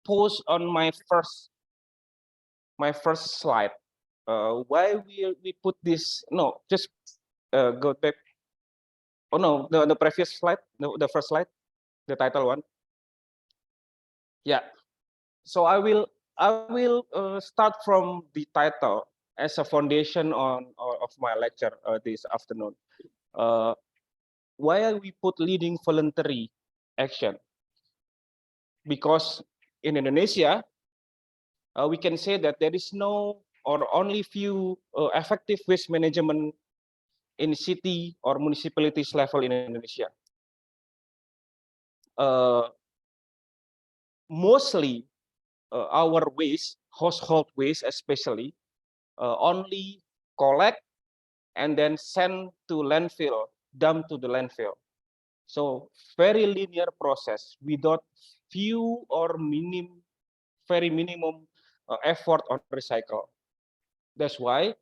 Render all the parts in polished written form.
pause on my first slide. Why we put this? No, just go back. Oh no, the previous slide, the first slide, the title one. Yeah. So I will start from the title as a foundation of my lecture this afternoon. Why we put leading voluntary action? Because in Indonesia, we can say that there is no or only few effective waste management in city or municipalities level in Indonesia. Mostly our waste, household waste especially, only collect and then send to landfill, dump to the landfill. So very linear process without few or very minimum effort on recycle. That's why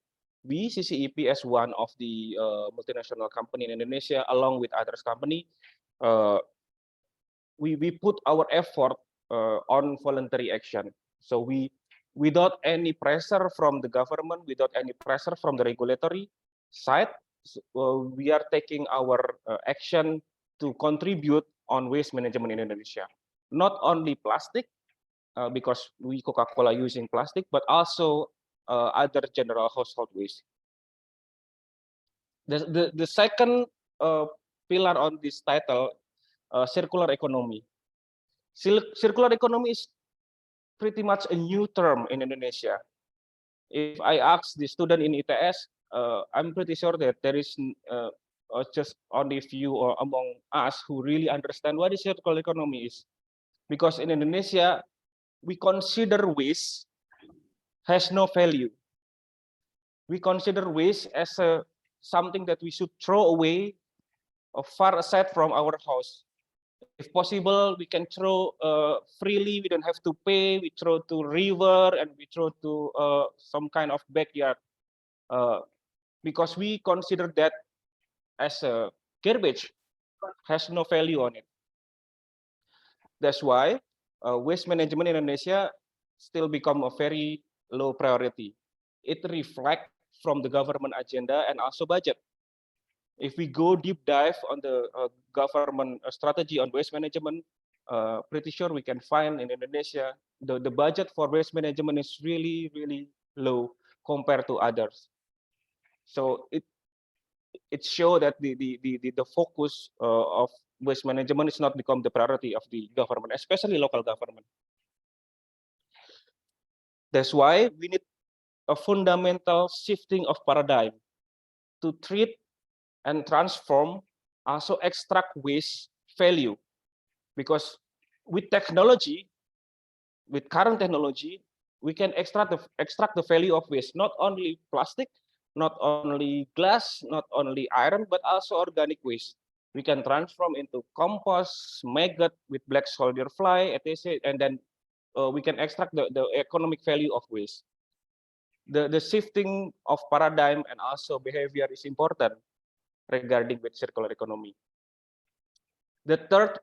we CCEP as one of the multinational company in Indonesia, along with others company, we put our effort on voluntary action. So we, without any pressure from the government, without any pressure from the regulatory side, we are taking our action to contribute on waste management in Indonesia. Not only plastic, because we Coca-Cola using plastic, but also other general household waste. The second pillar on this title, circular economy. Circular economy is pretty much a new term in Indonesia. If I ask the student in ITS, I'm pretty sure that there is just only few or among us who really understand what the circular economy is. Because in Indonesia, we consider waste has no value. We consider waste as something that we should throw away far aside from our house. If possible, we can throw freely. We don't have to pay. We throw to river and we throw to some kind of backyard, because we consider that as a garbage, has no value on it. That's why waste management in Indonesia still become a very low priority. It reflects from the government agenda and also budget. If we go deep dive on the government strategy on waste management, pretty sure we can find in Indonesia the budget for waste management is really low compared to others. So it shows that the focus of waste management is not become the priority of the government, especially local government. That's why we need a fundamental shifting of paradigm to treat and transform, also extract waste value. Because with technology, with current technology, we can extract the value of waste, not only plastic, not only glass, not only iron, but also organic waste. We can transform into compost, maggot with black soldier fly, etc. And then we can extract the economic value of waste. The shifting of paradigm and also behavior is important regarding with circular economy. The third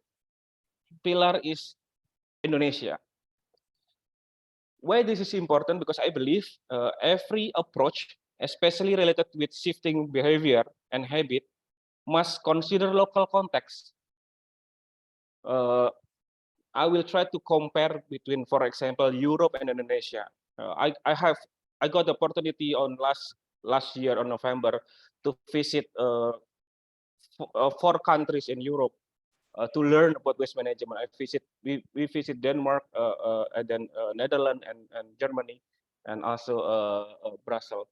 pillar is Indonesia. Why this is important? Because I believe every approach, especially related with shifting behavior and habit, must consider local context. I will try to compare between, for example, Europe and Indonesia. I got the opportunity on last year on November to visit 4 countries in Europe to learn about waste management. We visit Denmark, and then Netherlands and Germany, and also Brussels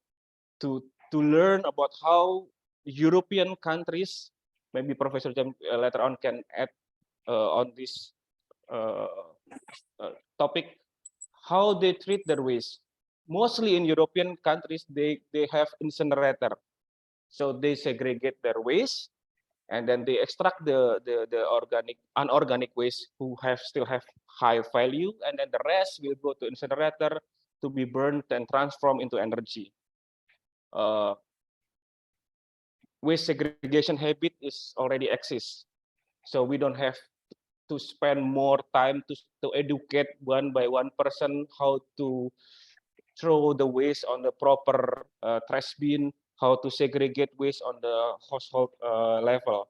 to learn about how European countries. Maybe Professor Jam later on can add on this topic, how they treat their waste. Mostly in European countries, they have incinerator, so they segregate their waste, and then they extract the unorganic waste who still have high value, and then the rest will go to incinerator to be burned and transformed into energy. Waste segregation habit is already exists, so we don't have to spend more time to educate one by one person how to throw the waste on the proper trash bin, how to segregate waste on the household level.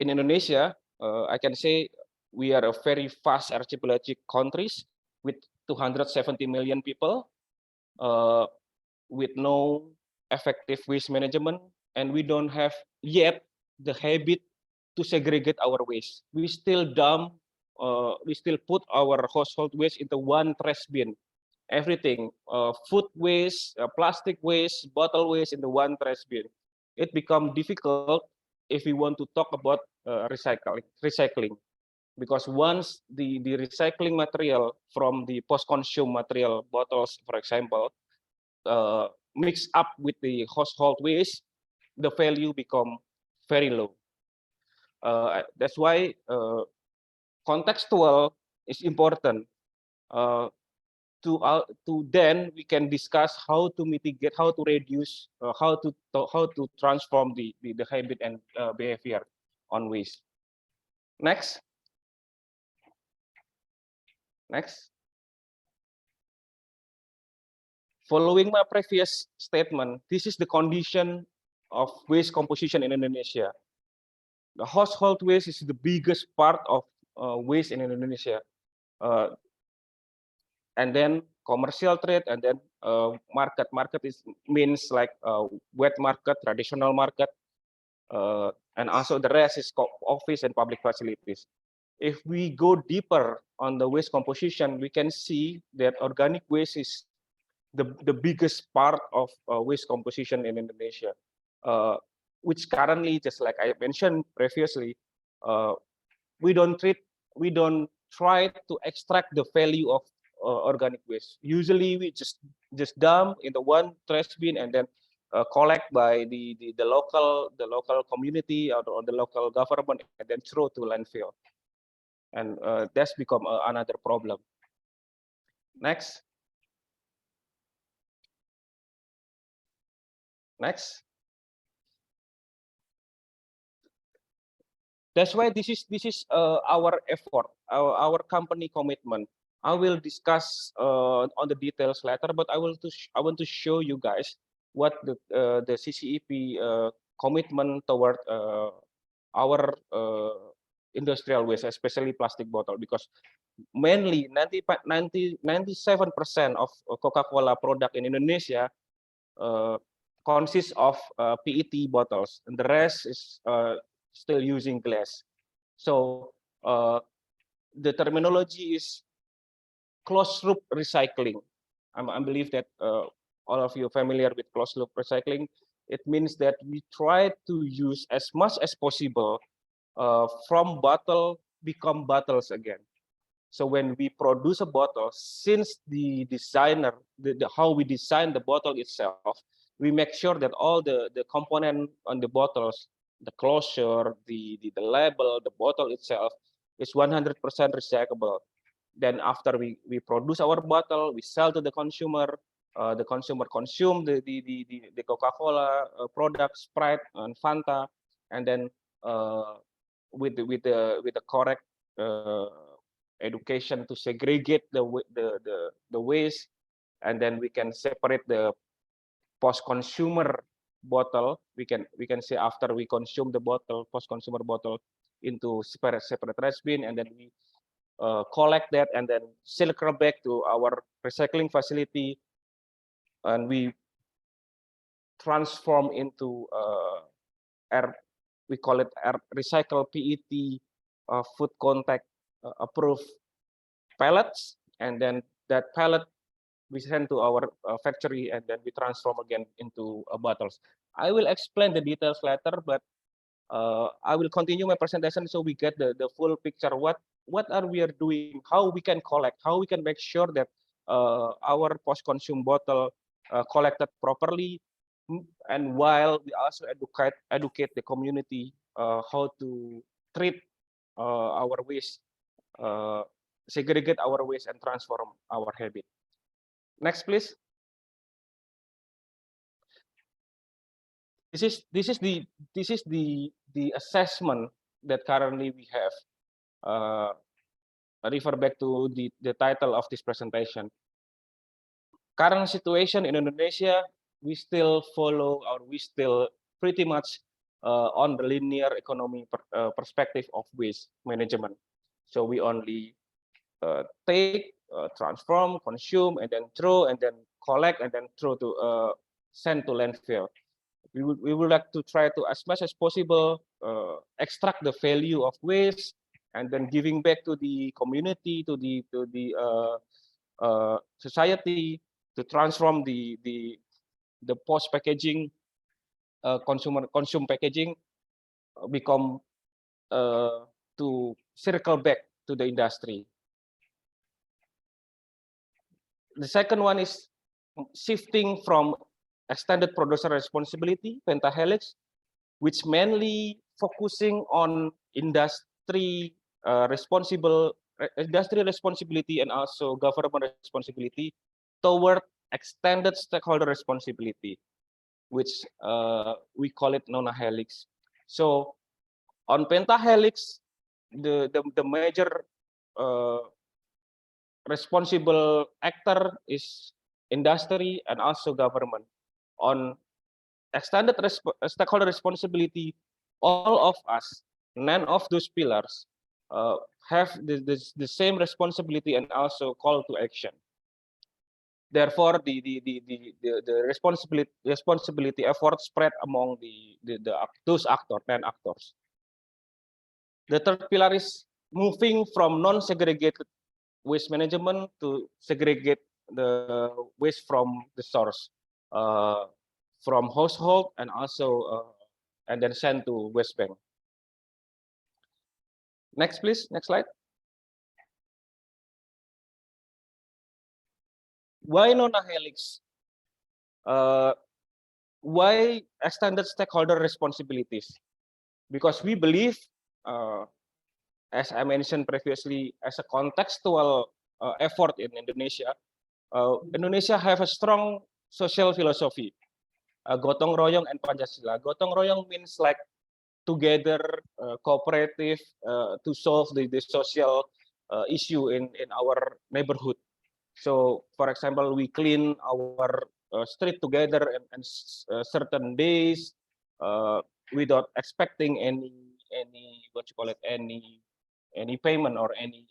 In Indonesia, I can say we are a very fast archipelagic countries with 270 million people, with no effective waste management, and we don't have yet the habit to segregate our waste. We still dump, we still put our household waste into one trash bin. Everything, food waste, plastic waste, bottle waste into one trash bin. It becomes difficult if we want to talk about recycling, because once the recycling material from the post-consume material bottles, for example, mix up with the household waste, the value become very low. That's why contextual is important. To then we can discuss how to mitigate, how to reduce, how to transform the habit and behavior on waste. Next. Following my previous statement, this is the condition of waste composition in Indonesia. The household waste is the biggest part of waste in Indonesia. And then commercial trade, and then market. Market means like wet market, traditional market, and also the rest is office and public facilities. If we go deeper on the waste composition, we can see that organic waste is the biggest part of waste composition in Indonesia, which currently, just like I mentioned previously, we don't try to extract the value of organic waste. Usually we just dump in the one trash bin and then collect by the local community or the local government and then throw to landfill, and that's become another problem. Next. That's why this is our effort, our company commitment. I will discuss on the details later, but I want to show you guys what the CCEP commitment toward our industrial waste, especially plastic bottle, because mainly 97% of Coca-Cola product in Indonesia consists of PET bottles, and the rest is still using glass. So the terminology is closed loop recycling. I believe that all of you are familiar with closed loop recycling. It means that we try to use as much as possible from bottle become bottles again. So when we produce a bottle, since the designer, how we design the bottle itself, we make sure that all the component on the bottles, the closure, the label, the bottle itself is 100% recyclable. Then after we produce our bottle, we sell to the consumer consume the Coca-Cola product, Sprite and Fanta, and then with the correct education to segregate the waste, and then we can separate the post-consumer bottle. We can say after we consume the bottle, post-consumer bottle, into separate trash bin, and then we collect that and then circle back to our recycling facility, and we transform into we call it recycled PET food contact approved pellets, and then that pellet we send to our factory, and then we transform again into bottles. I will explain the details later, but I will continue my presentation so we get the full picture. What are we are doing? How we can collect? How we can make sure that our post-consume bottle collected properly, and while we also educate the community how to treat our waste, segregate our waste, and transform our habit. Next, please. This is the assessment that currently we have. Refer back to the title of this presentation. Current situation in Indonesia, we still follow, or we still pretty much on the linear economy perspective of waste management. So we only take, transform, consume, and then throw, and then collect, and then throw to send to landfill. We would like to try to, as much as possible, extract the value of waste, and then giving back to the community, to the society, to transform the post packaging, consume packaging, become to circle back to the industry. The second one is shifting from extended producer responsibility, pentahelix, which mainly focusing on industry responsibility and also government responsibility, toward extended stakeholder responsibility, which we call it nonahelix. So on pentahelix, the major responsible actor is industry and also government. On extended stakeholder responsibility, all of us, none of those pillars have the same responsibility and also call to action. Therefore, the responsibility effort spread among those actors, 10 actors. The third pillar is moving from non-segregated waste management to segregate the waste from the source, from household, and also and then send to waste bank. Next, please. Next slide. Why nonahelix? Why extended stakeholder responsibilities? Because we believe, as I mentioned previously, as a contextual effort in Indonesia, Indonesia have a strong social philosophy, gotong royong and Pancasila. Gotong royong means like together, cooperative, to solve the social issue in our neighborhood. So, for example, we clean our street together and certain days without expecting any what you call it, any payment or any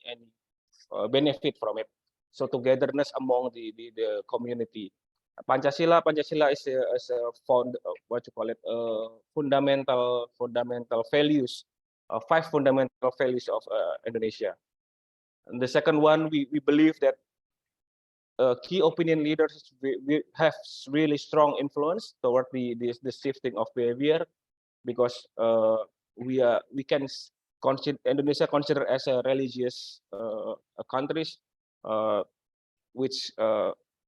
benefit from it. So togetherness among the community. Pancasila is a what you call it, fundamental values, 5 fundamental values of Indonesia. And the second one, we believe that key opinion leaders we have really strong influence toward the shifting of behavior, because we can consider Indonesia considered as a religious countries, which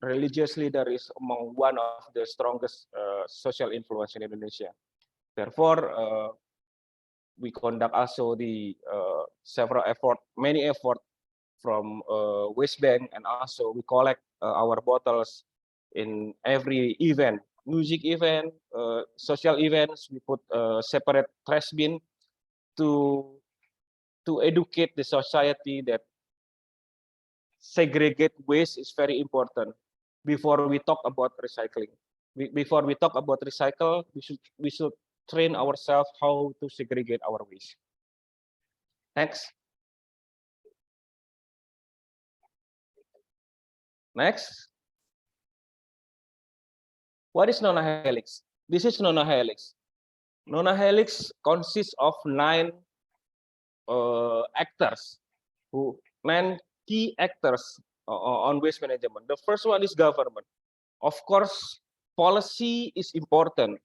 religious leader is among one of the strongest social influence in Indonesia. Therefore, we conduct also the many effort from waste bank, and also we collect our bottles in every event, music event, social events. We put separate trash bin to educate the society that segregate waste is very important before we talk about recycling. Before we talk about recycle, we should train ourselves how to segregate our waste. Next. Next. What is nonahelix? This is nonahelix. Nonahelix consists of 9 actors, 9 key actors on waste management. The first one is government. Of course, policy is important.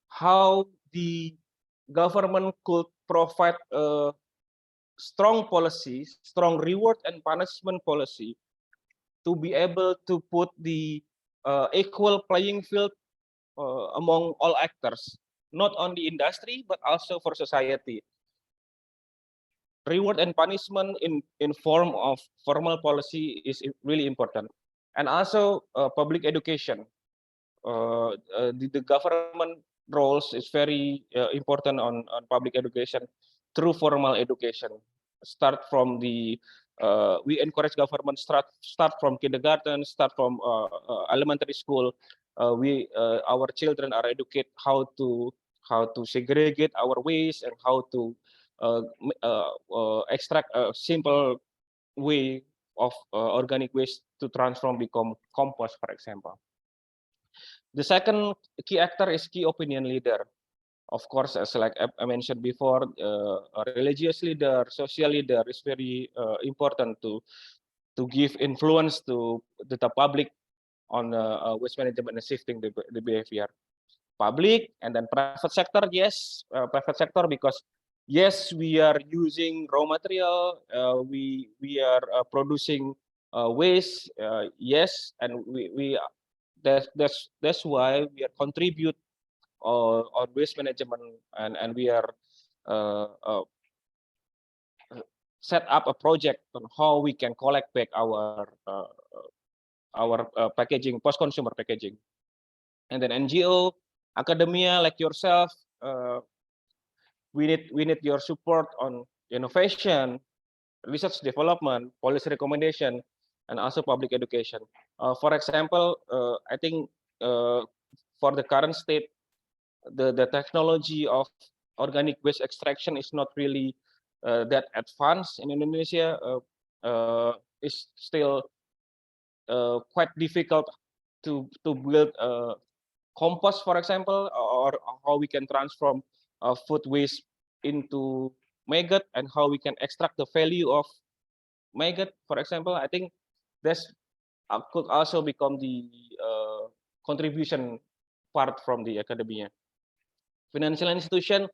How the government could provide a strong policy, strong reward and punishment policy, to be able to put the equal playing field among all actors, not only industry but also for society. Reward and punishment in form of formal policy is really important, and also public education. The government roles is very important on public education. through formal education. Start from the we encourage government start from kindergarten, start from elementary school. Our children are educated how to segregate our waste and how to extract a simple way of organic waste to transform become compost, for example. The second key actor is key opinion leader. Of course, as like I mentioned before, a religious leader, social leader is very important to give influence to the public on waste management and shifting the behavior. Public and then private sector, yes, private sector, because yes, we are using raw material, we are producing waste, yes, and we that's why we are contribute on waste management, and we are uh, uh, set up a project on how we can collect back our packaging, post-consumer packaging. And then NGO, academia like yourself, uh, we need your support on innovation, research development, policy recommendation, and also public education. For example, I think for the current state, the technology of organic waste extraction is not really that advanced in Indonesia. Is still quite difficult to build compost, for example, or how we can transform food waste into maggot, and how we can extract the value of maggot, for example. I think this could also become the contribution part from the academia. Financial institution,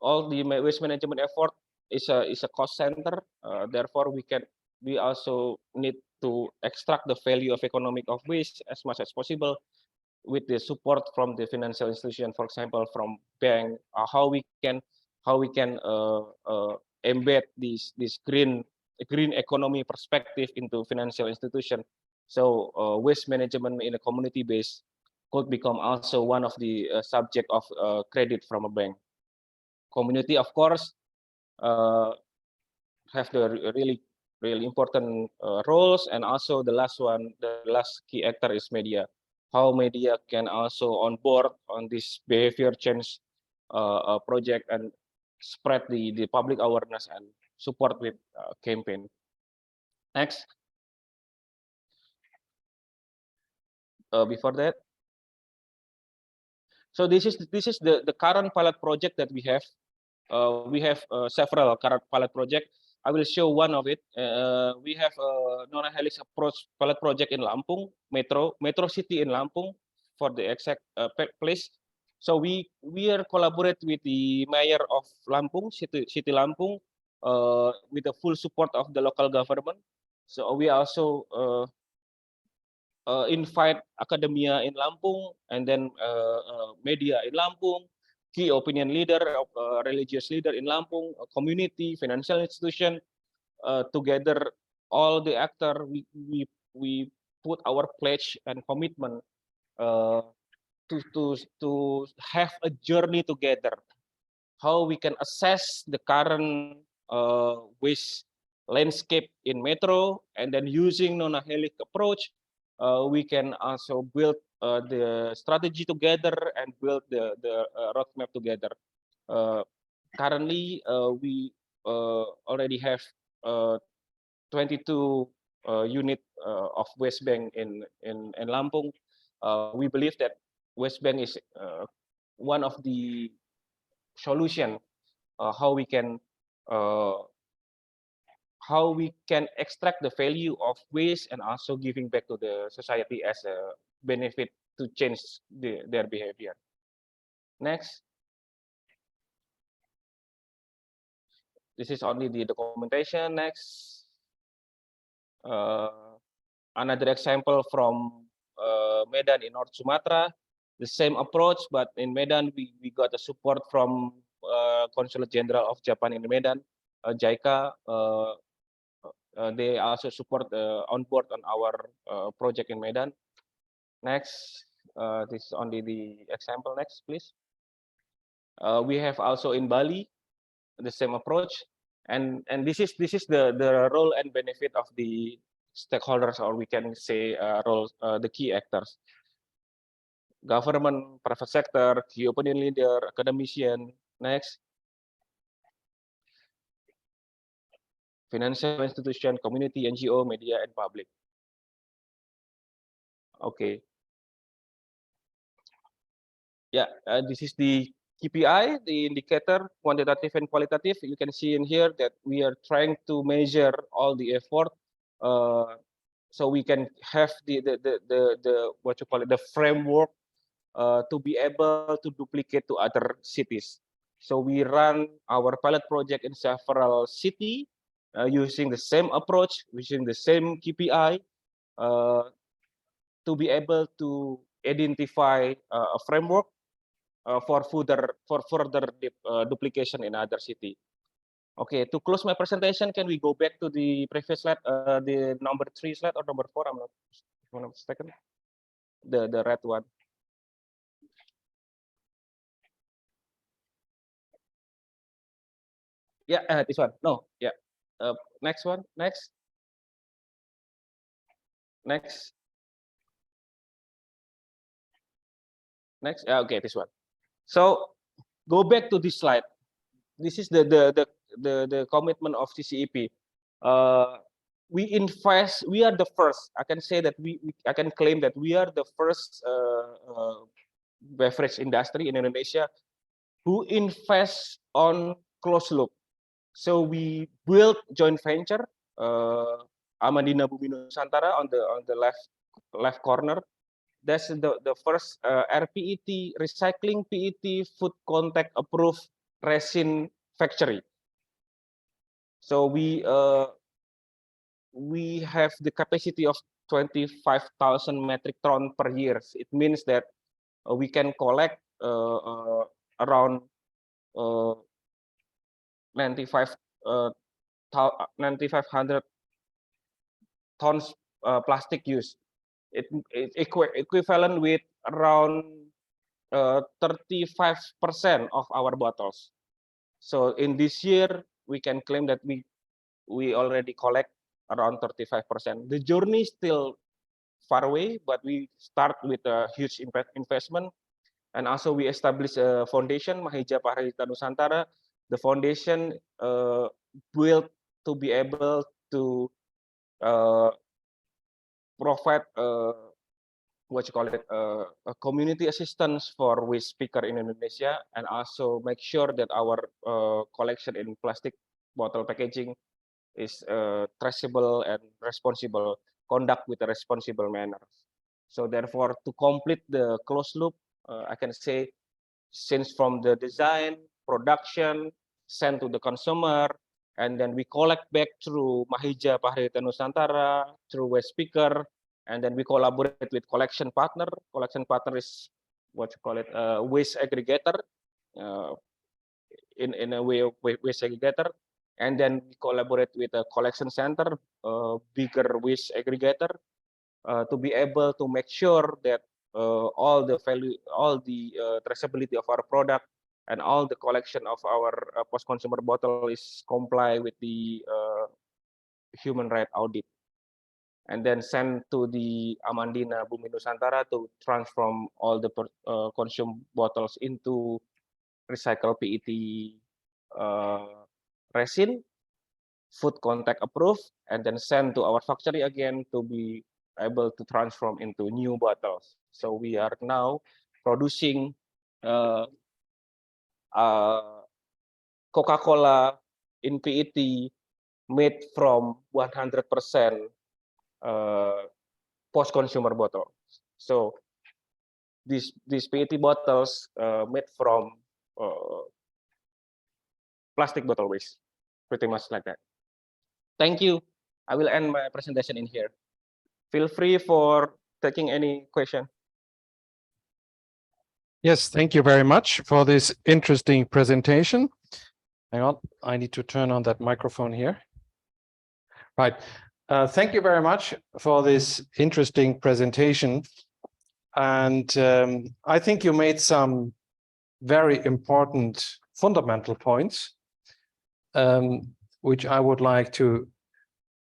all the waste management effort is a cost center. Therefore, we also need to extract the value of economic of waste as much as possible with the support from the financial institution, for example, from bank. How we can embed this green economy perspective into financial institution. So waste management in a community base could become also one of the subject of credit from a bank. Community, of course, uh, have the really important roles, and also the last key actor is media. How media can also on board on this behavior change project and spread the public awareness and support with campaign. Next, before that, so this is the current pilot project that we have. We have several current pilot project. I will show one of it. We have a non-helix approach pilot project in Lampung, Metro City in Lampung, for the exact place. So we are collaborate with the mayor of Lampung, City Lampung, with the full support of the local government. So we also invite academia in Lampung, and then media in Lampung, key opinion leader, religious leader in Lampung, community, financial institution, together all the actor. We put our pledge and commitment uh, to have a journey together. How we can assess the current waste landscape in Metro, and then using non-helic approach, we can also build the strategy together and build the roadmap together. Currently, we already have 22 unit of waste bank in Lampung. We believe that waste bank is one of the solution how uh, we can extract the value of waste and also giving back to the society as a benefit to change their behavior. Next, this is only the documentation. Next, another example from Medan in North Sumatra. The same approach, but in Medan we got the support from Consulate General of Japan in Medan, JICA. They also support on board on our project in Medan. Next, this is only the example. Next, please. We have also in Bali. the same approach, and this is the role and benefit of the stakeholders, or we can say the key actors: government, private sector, key opinion leader, academician. Next, financial institution, community, NGO, media, and public. Okay. Yeah, this is the KPI, the indicator, quantitative and qualitative. You can see in here that we are trying to measure all the effort, so we can have the what you call it, the framework to be able to duplicate to other cities. So we run our pilot project in several cities using the same approach, using the same KPI, to be able to identify a framework for further duplication in other city. Okay, to close my presentation, can we go back to the previous slide, the number 3 slide or number 4? I'm not mistaken. The red one. Yeah, this one. No, yeah. Next one. Next. Next. Next. Okay, this one. So go back to this slide. This is the commitment of CCEP. We invest. We are the first. I can say that I can claim that we are the first beverage industry in Indonesia who invest on closed loop. So we built joint venture, Amandina Bumi Nusantara on the left corner. That's the first RPET, recycling PET food contact approved resin factory. So we have the capacity of 25,000 metric ton per year. It means that we can collect around 9,500 tons plastic use. It equivalent with around 35% of our bottles. So in this year, we can claim that we already collect around 35%. The journey is still far away, but we start with a huge investment. And also we establish a foundation, Mahija Paharita Nusantara. The foundation built to be able to provide what you call it, a community assistance for waste picker in Indonesia, and also make sure that our collection in plastic bottle packaging is traceable and responsible, conduct with a responsible manner. So therefore, to complete the closed loop, I can say, since from the design, production, sent to the consumer, and then we collect back through Mahija Paharita Nusantara, through waste picker, and then we collaborate with collection partner. Collection partner is what you call it, waste aggregator, in a way of waste aggregator, and then we collaborate with a collection center, bigger waste aggregator, to be able to make sure that all the value, all the traceability of our product and all the collection of our post-consumer bottle is comply with the human right audit, and then send to the Amandina Bumi Nusantara to transform all the consumed bottles into recycled PET resin, food contact approved, and then send to our factory again to be able to transform into new bottles. So we are now producing Coca-cola in PET made from 100% post-consumer bottle. So these PET bottles made from plastic bottle waste, pretty much like that. Thank you. I will end my presentation in here. Feel free for taking any question. Yes, thank you very much for this interesting presentation. Hang on, I need to turn on that microphone here. Right. Thank you very much for this interesting presentation. And I think you made some very important fundamental points. which I would like to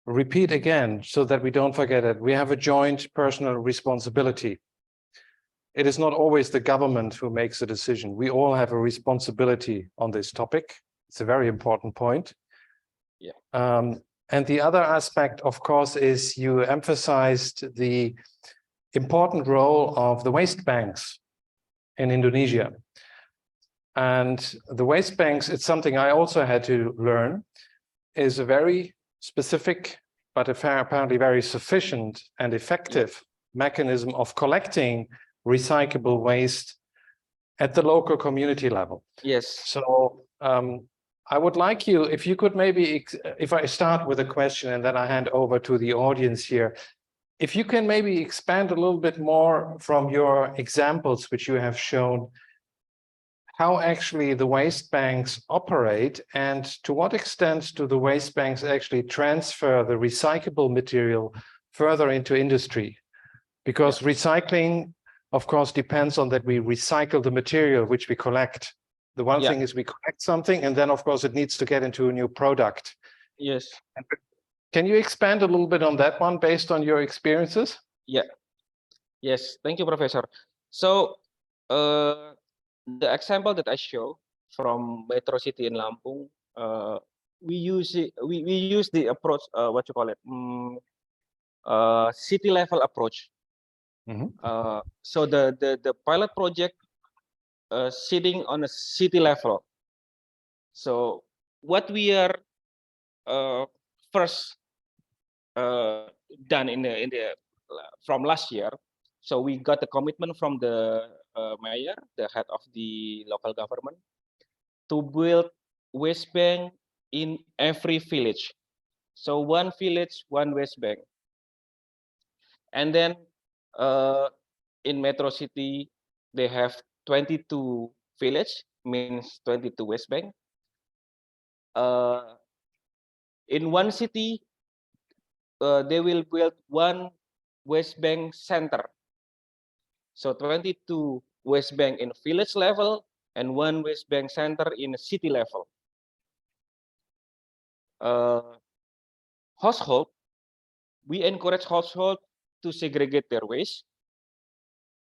repeat again so that we don't forget it. We have a joint personal responsibility. It is not always the government who makes a decision. We all have a responsibility on this topic. It's a very important point. Yeah. And the other aspect, of course, is you emphasized the important role of the waste banks in Indonesia. And the waste banks, it's something I also had to learn, is a very specific, but apparently very sufficient and effective mechanism of collecting recyclable waste at the local community level. Yes. So I would like you, if you could maybe, if I start with a question and then I hand over to the audience here, if you can maybe expand a little bit more from your examples which you have shown, how actually the waste banks operate and to what extent do the waste banks actually transfer the recyclable material further into industry? Because recycling, of course, depends on that we recycle the material which we collect. The one thing is we collect something and then, of course, it needs to get into a new product. Yes. Can you expand a little bit on that one based on your experiences? Yeah. Yes. Thank you, Professor. So the example that I show from Metro City in Lampung, we use the approach, what you call it, city level approach. So the pilot project sitting on a city level. So what we are first done in the from last year. So we got the commitment from the mayor, the head of the local government, to build waste bank in every village. So one village, one waste bank. And then in Metro City, they have 22 village, means 22 waste bank. In one city, they will build one waste bank center. So 22 waste bank in village level and one waste bank center in city level. Household, we encourage household to segregate their waste,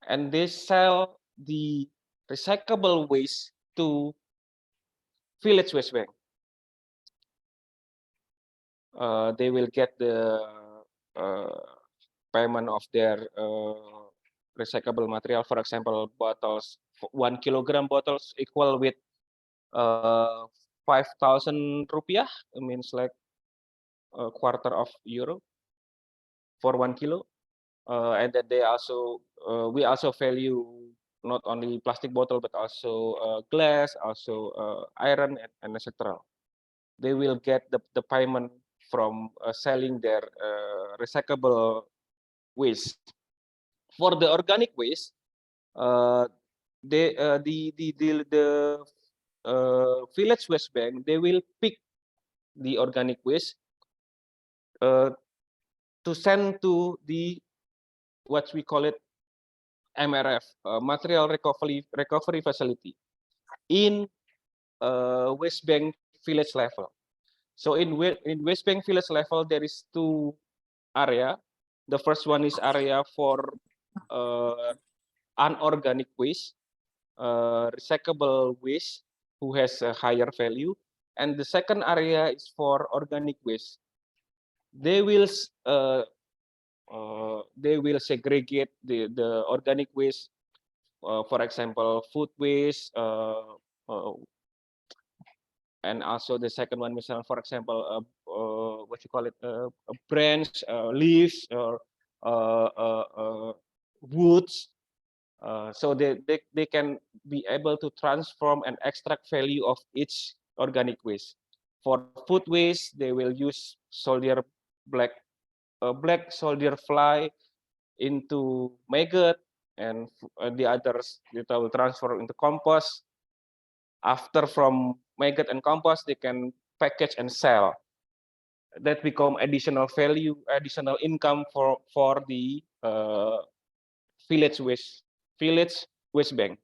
and they sell the recyclable waste to village waste bank. They will get the payment of their recyclable material. For example, bottles, 1 kilogram bottles equal with 5,000 rupiah. It means like a quarter of euro for 1 kilo. And then they also, we also value not only plastic bottle, but also glass, also iron, and etc. They will get the payment from selling their recyclable waste. For the organic waste, the village waste bank, they will pick the organic waste to send to the what we call it MRF, material recovery facility, in waste bank village level. So in waste bank village level, there is 2 area. The first one is area for unorganic waste, recyclable waste, who has a higher value, and the second area is for organic waste. They will segregate the organic waste, for example, food waste, and also the second one, for example, what you call it, branch, leaves, or woods. So they can be able to transform and extract value of each organic waste. For food waste, they will use soldier black soldier fly into maggot, and the others they will transfer into compost. After from maggot and compost, they can package and sell. That become additional value, additional income for the village waste bank.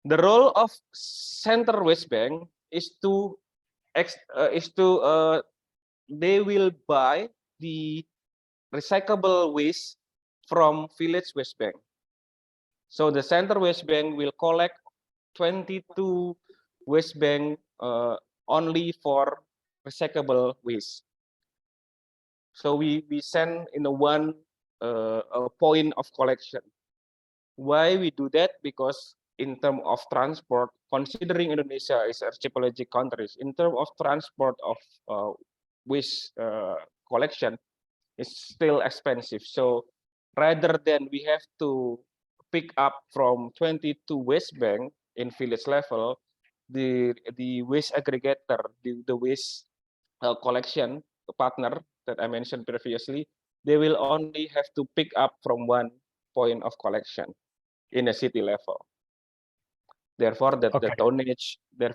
The role of center waste bank is to they will buy the recyclable waste from village waste bank. So the center waste bank will collect 22 waste bank only for recyclable waste. So we send in a point of collection. Why we do that? Because in terms of transport, considering Indonesia is a archipelagic country, in terms of transport of waste collection, it's still expensive. So rather than we have to pick up from 22 waste bank in village level, the waste aggregator, the waste collection partner that I mentioned previously, they will only have to pick up from one point of collection in a city level. Therefore, the tonnage, the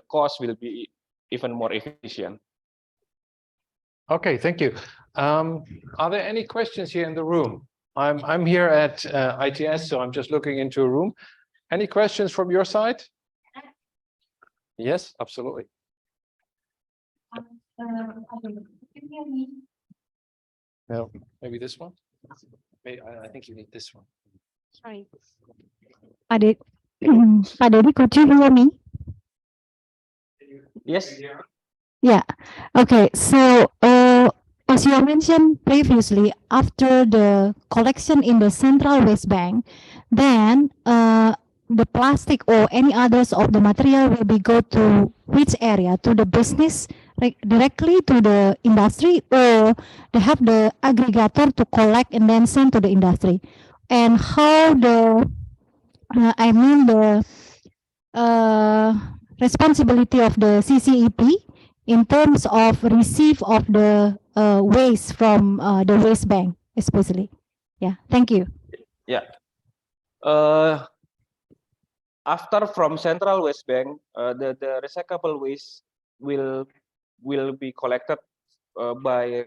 cost will be even more efficient. Okay, thank you. Are there any questions here in the room? I'm here at ITS, so I'm just looking into a room. Any questions from your side? Yes, absolutely. No, maybe this one. Maybe, I think you need this one. Sorry. Pak Dhedy, could you hear me? Yes. Yeah. Okay. So, as you mentioned previously, after the collection in the central waste bank, then the plastic or any others of the material will be go to which area? To the business, like directly to the industry, or they have the aggregator to collect and then send to the industry? And how the I mean the responsibility of the CCEP in terms of receive of the waste from the waste bank, especially. Yeah, thank you. Yeah. After from central waste bank, the recyclable waste will be collected by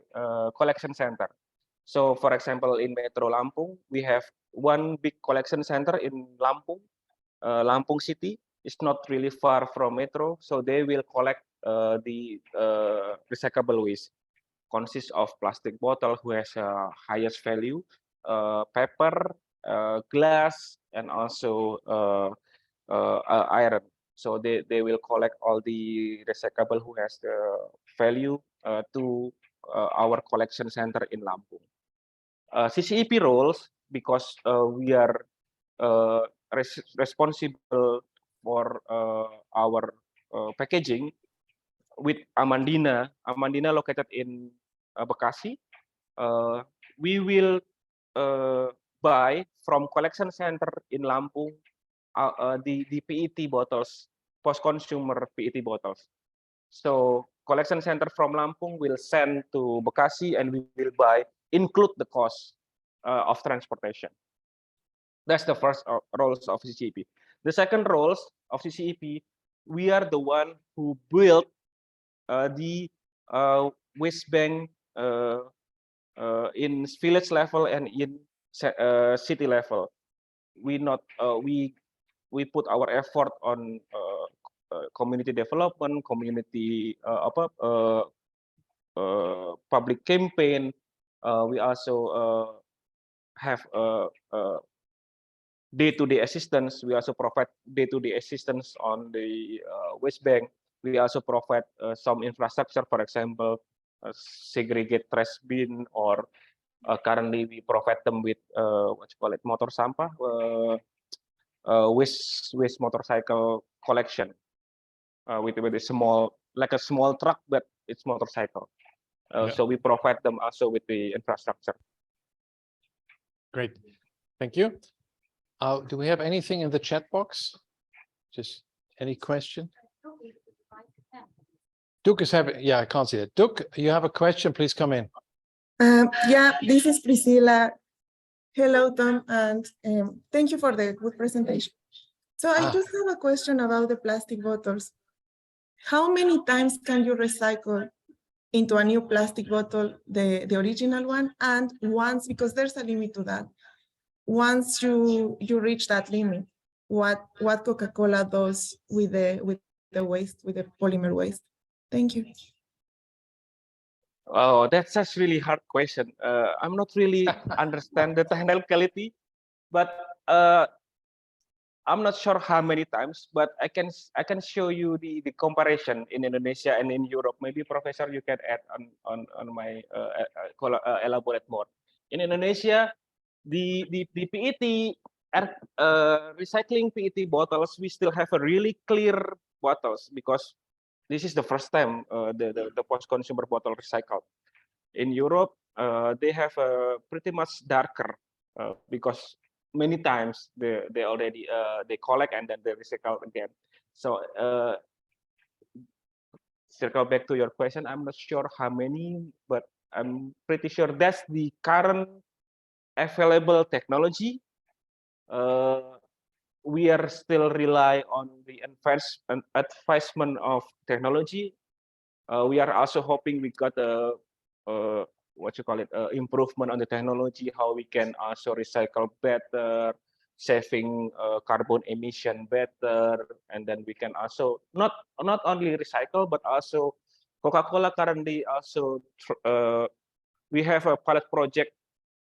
collection center. So, for example, in Metro Lampung, we have one big collection center in Lampung, Lampung City. It's not really far from Metro, so they will collect the recyclable waste. Consists of plastic bottle who has highest value, paper, glass, and also iron. So they will collect all the recyclable who has the value to our collection center in Lampung. CCEP roles, because we are responsible for our packaging with Amandina located in Bekasi. We will buy from collection center in Lampung the PET bottles, post-consumer PET bottles. So collection center from Lampung will send to Bekasi, and we will buy, include the cost of transportation. That's the first roles of CCEP. The second roles of CCEP, we are the one who built the waste bank in village level and in city level. We put our effort on community development, community public campaign. We also have day-to-day assistance. We also provide day-to-day assistance on the waste bank. We also provide some infrastructure, for example, segregate trash bin, or currently we provide them with what you call it, motor sampah, waste motorcycle collection with a small, like a small truck, but it's motorcycle. So we provide them also with the infrastructure. Great, thank you. Do we have anything in the chat box? Just any question? Duke is having, yeah, I can't see that. Duke, you have a question, please come in. Yeah, this is Priscilla. Hello, Tom, and thank you for the good presentation. So I just have a question about the plastic bottles. How many times can you recycle into a new plastic bottle, the original one? And once, because there's a limit to that, once you reach that limit, what Coca-Cola does with the waste, with the polymer waste? Thank you. Oh, that's a really hard question. I'm not really understand the technicality, but I'm not sure how many times, but I can show you the comparison in Indonesia and in Europe. Maybe Professor, you can add on my elaborate more. In Indonesia, the PET recycling PET bottles, we still have a really clear bottles because this is the first time the post-consumer bottle recycled. In Europe, they have a pretty much darker because many times they already they collect and then they recycle again. So circle back to your question, I'm not sure how many, but I'm pretty sure that's the current available technology. We are still rely on the advancement of technology. We are also hoping we got a what you call it, improvement on the technology, how we can also recycle better, saving carbon emission better, and then we can also not only recycle but also Coca-Cola currently also we have a pilot project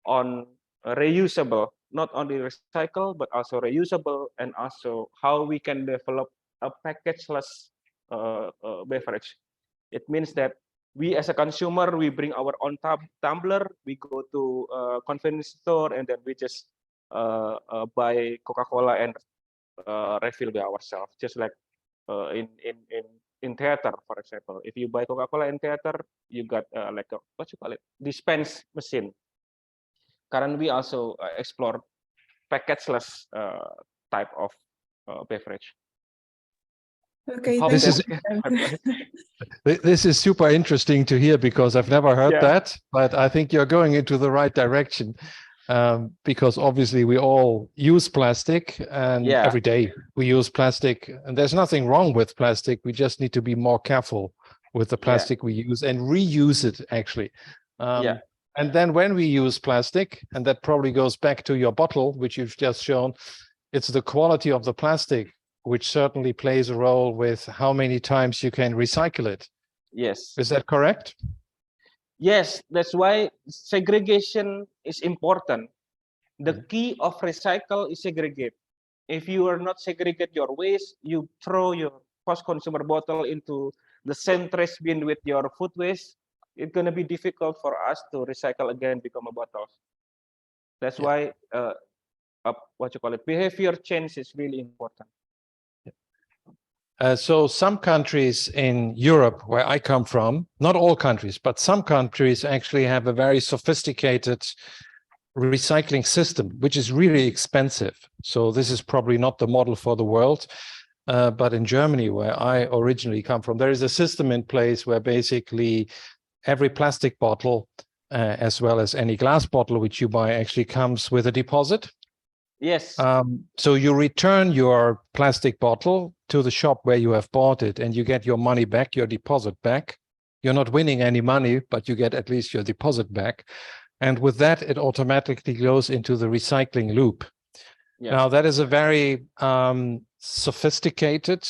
on reusable, not only recycle but also reusable, and also how we can develop a packageless beverage. It means that we as a consumer, we bring our own tumbler, we go to a convenience store, and then we just buy Coca-Cola and refill by ourselves. Just like in theater, for example, if you buy Coca-Cola in theater, you got like a, what you call it, dispense machine. Currently, we also explore packageless type of beverage. Okay, Hope This thank is you. this is super interesting to hear because I've never heard Yeah. that, but I think you're going into the right direction. Because obviously we all use plastic, and Yeah. every day we use plastic, and there's nothing wrong with plastic. We just need to be more careful with the plastic we use and reuse it, actually. Yeah. And then when we use plastic, and that probably goes back to your bottle, which you've just shown, it's the quality of the plastic, which certainly plays a role with how many times you can recycle it. Yes. Is that correct? Yes, that's why segregation is important. The key of recycle is segregate. If you are not segregate your waste, you throw your post-consumer bottle into the same trash bin with your food waste, it's going to be difficult for us to recycle again, become a bottle. That's why what you call it, behavior change is really important. So some countries in Europe, where I come from, not all countries, but some countries actually have a very sophisticated recycling system, which is really expensive. So this is probably not the model for the world. But in Germany, where I originally come from, there is a system in place where basically every plastic bottle, as well as any glass bottle which you buy, actually comes with a deposit. Yes. So you return your plastic bottle to the shop where you have bought it, and you get your money back, your deposit back. You're not winning any money, but you get at least your deposit back. And with that, it automatically goes into the recycling loop. Yeah. Now, that is a very sophisticated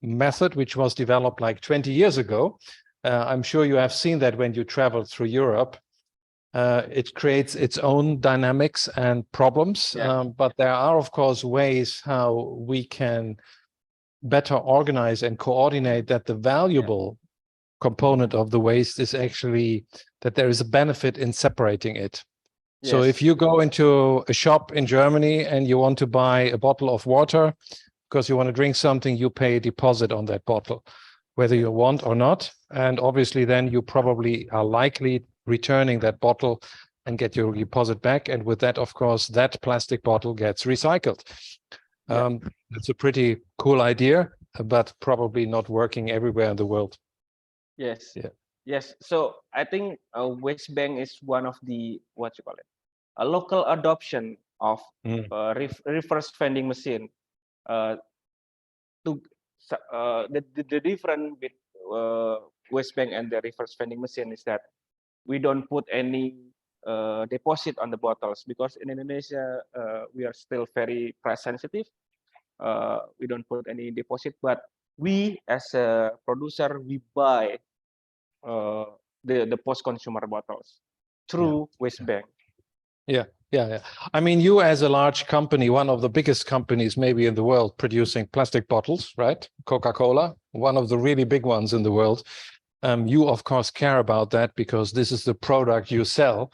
method, which was developed like 20 years ago. I'm sure you have seen that when you travel through Europe. It creates its own dynamics and problems, but there are, of course, ways how we can better organize and coordinate that the valuable component of the waste is actually that there is a benefit in separating it. So if you go into a shop in Germany and you want to buy a bottle of water because you want to drink something, you pay a deposit on that bottle, whether you want or not. And obviously then you probably are likely returning that bottle and get your deposit back. And with that, of course, that plastic bottle gets recycled. It's a pretty cool idea, but probably not working everywhere in the world. Yes. Yeah. Yes. So I think Waste Bank is one of the, what you call it, a local adoption of reverse vending machine. The difference with Waste Bank and the reverse vending machine is that we don't put any deposit on the bottles, because in Indonesia we are still very price sensitive. We don't put any deposit, but we as a producer, we buy the post-consumer bottles through waste bank. Yeah. I mean, you as a large company, one of the biggest companies maybe in the world producing plastic bottles, right? Coca-cola, one of the really big ones in the world. You of course care about that because this is the product you sell.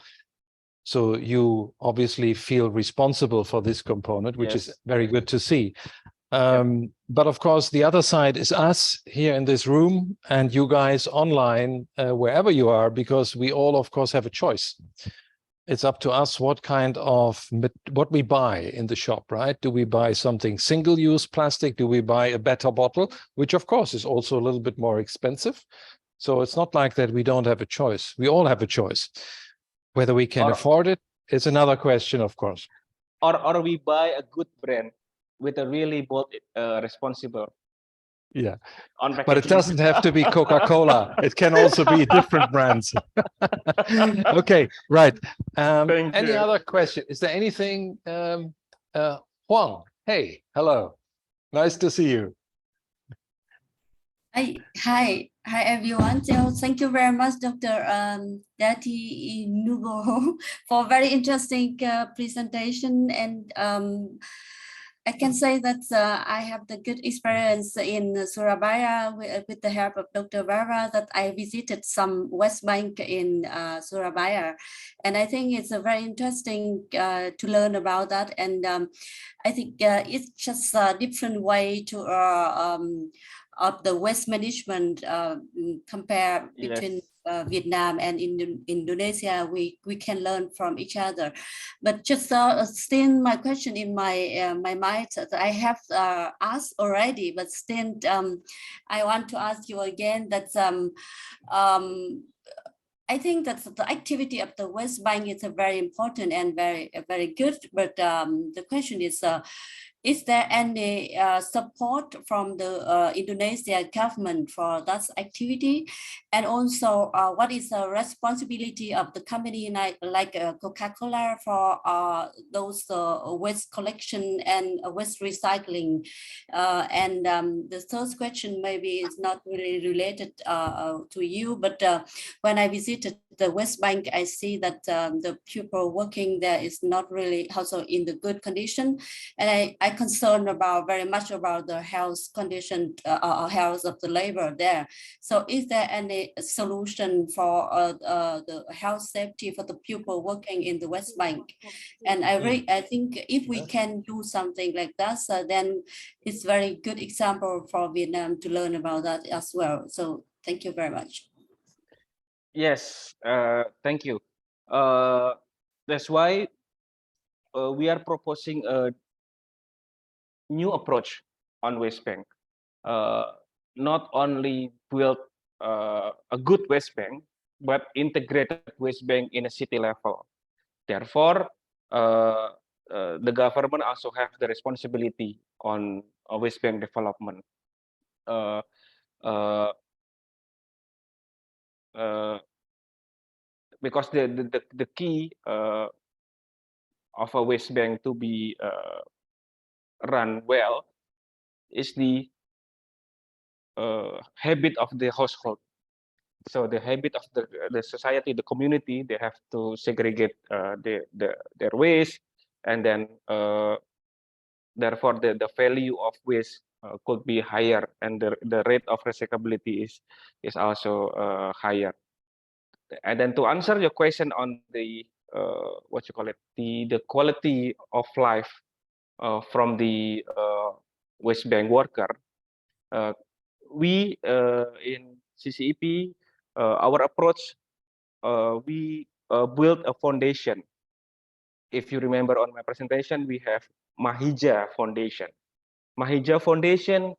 So you obviously feel responsible for this component, which is very good to see. But of course, the other side is us here in this room and you guys online, wherever you are, because we all, of course, have a choice. It's up to us what kind of, what we buy in the shop, right? Do we buy something single-use plastic? Do we buy a better bottle, which of course is also a little bit more expensive? So it's not like that we don't have a choice. We all have a choice. Whether we can afford it is another question, of course. Or we buy a good brand with a really bold, responsible. Yeah, on but it doesn't have to be Coca-Cola. It can also be different brands. Okay, right. Any other question? Is there anything? Huang, hey, hello. Nice to see you. Hi everyone. So thank you very much, Dr. Dhedy Nugroho, for very interesting presentation. And I can say that I have the good experience in Surabaya with the help of Dr. Vera, that I visited some West Bank in Surabaya. And I think it's a very interesting to learn about that. And I think it's just a different way to of the waste management compare between Vietnam and Indonesia. We can learn from each other. But just still my question in my my mind that I have asked already, but still I want to ask you again that I think that the activity of the West Bank is a very important and very good. But the question is there any support from the Indonesia government for that activity? And also, what is the responsibility of the company like Coca-Cola for those waste collection and waste recycling? And the third question maybe is not really related to you, but when I visited the West Bank, I see that the people working there is not really also in the good condition, and I concerned about very much about the health condition or health of the labor there. So is there any solution for the health safety for the people working in the West Bank? And I think if we can do something like that, then it's very good example for Vietnam to learn about that as well. So thank you very much. Yes, thank you. That's why we are proposing a new approach on waste bank. Not only build a good waste bank, but integrated waste bank in a city level. Therefore, the government also have the responsibility on waste bank development. Because the key of a waste bank to be run well is the habit of the household. So the habit of the society, the community, they have to segregate their waste, and then therefore the value of waste could be higher, and the rate of recyclability is also higher. And then to answer your question on the what you call it, the quality of life from the waste bank worker, we in CCEP, our approach, we build a foundation. If you remember on my presentation, we have Mahija Foundation. Mahija Foundation,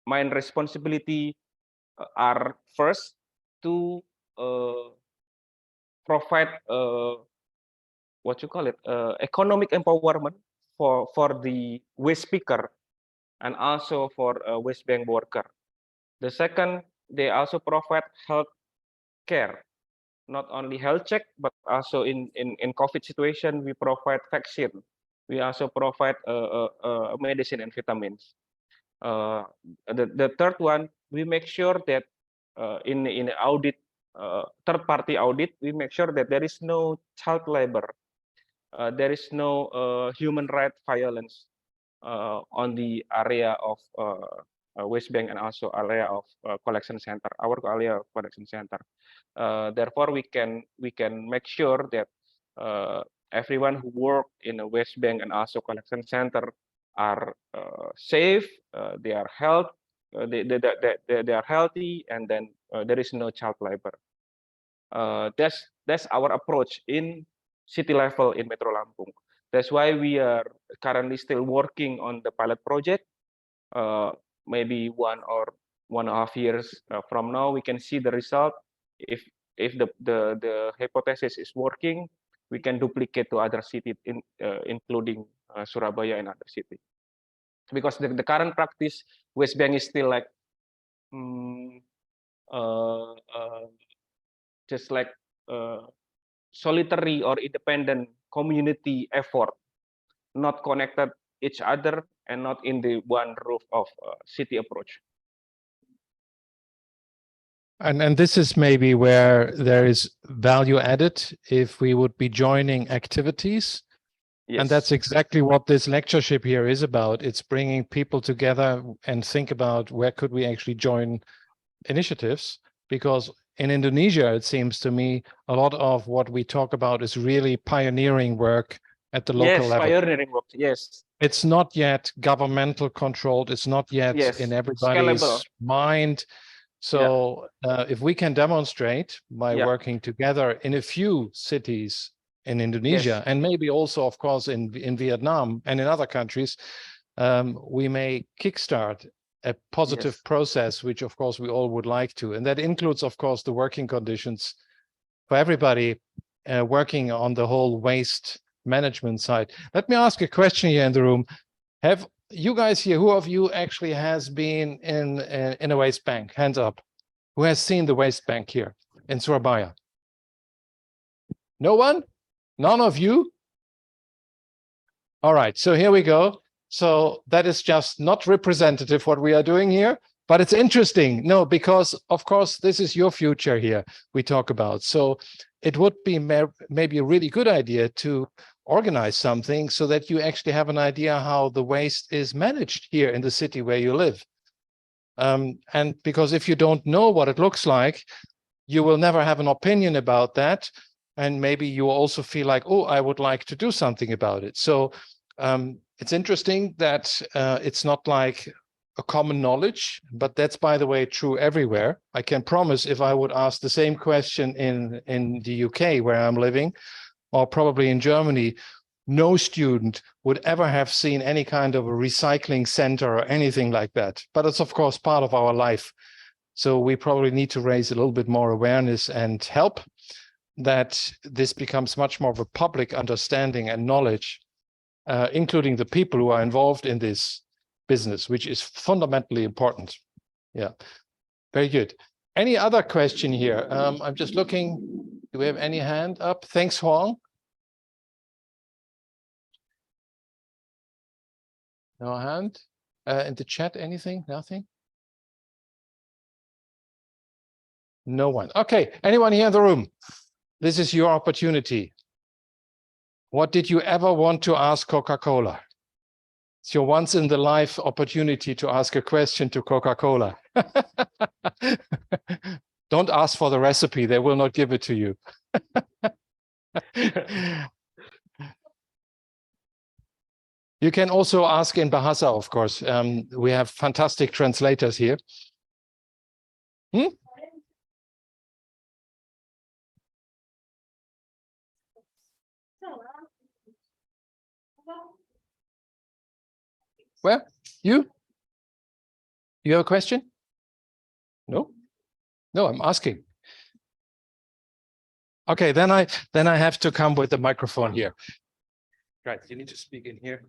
main responsibility are first to provide what you call it, economic empowerment for the waste picker and also for waste bank worker. The second, they also provide health care, not only health check, but also in COVID situation, we provide vaccine. We also provide medicine and vitamins. The third one, we make sure that in audit, third-party audit, we make sure that there is no child labor, there is no human right violence on the area of waste bank and also area of collection center, our area of collection center. Therefore, we can make sure that everyone who work in a waste bank and also collection center are safe, they are they are healthy, and then there is no child labor. That's our approach in city level in Metro Lampung. That's why we are currently still working on the pilot project. Maybe 1 or 1.5 years from now, we can see the result. If the hypothesis is working, we can duplicate to other cities, including Surabaya and other cities. Because the current practice, waste bank is still like just like solitary or independent community effort, not connected each other and not in the one roof of city approach. And this is maybe where there is value added if we would be joining activities. Yes. And that's exactly what this lectureship here is about. It's bringing people together and think about where could we actually join initiatives, because in Indonesia, it seems to me, a lot of what we talk about is really pioneering work at the local level. Yes, pioneering work, yes. It's not yet governmental controlled. It's not yet in everybody's scalable mind. So if we can demonstrate by working together in a few cities in Indonesia, and maybe also, of course, in Vietnam and in other countries, we may kickstart a positive process, which of course we all would like to. And that includes, of course, the working conditions for everybody working on the whole waste management side. Let me ask a question here in the room. Have you guys here, who of you actually has been in a waste bank? Hands up. Who has seen the waste bank here in Surabaya? No one? None of you? All right, so here we go. So that is just not representative what we are doing here, but it's interesting. No, because of course, this is your future here we talk about. So it would be maybe a really good idea to organize something so that you actually have an idea how the waste is managed here in the city where you live. And because if you don't know what it looks like, you will never have an opinion about that. And maybe you also feel like, oh, I would like to do something about it. So it's interesting that it's not like a common knowledge, but that's, by the way, true everywhere. I can promise if I would ask the same question in the UK where I'm living, or probably in Germany, no student would ever have seen any kind of a recycling center or anything like that. But it's, of course, part of our life. So we probably need to raise a little bit more awareness and help that this becomes much more of a public understanding and knowledge, including the people who are involved in this business, which is fundamentally important. Yeah, very good. Any other question here? I'm just looking. Do we have any hand up? Thanks, Huang. No hand. In the chat, anything? Nothing? No one. Okay, anyone here in the room? This is your opportunity. What did you ever want to ask Coca-Cola? It's your once in the life opportunity to ask a question to Coca-Cola. Don't ask for the recipe, they will not give it to you. You can also ask in Bahasa, of course. We have fantastic translators here. Where? You? You have a question? No? No, I'm asking. Okay, then I have to come with the microphone here. Right, you need to speak in here.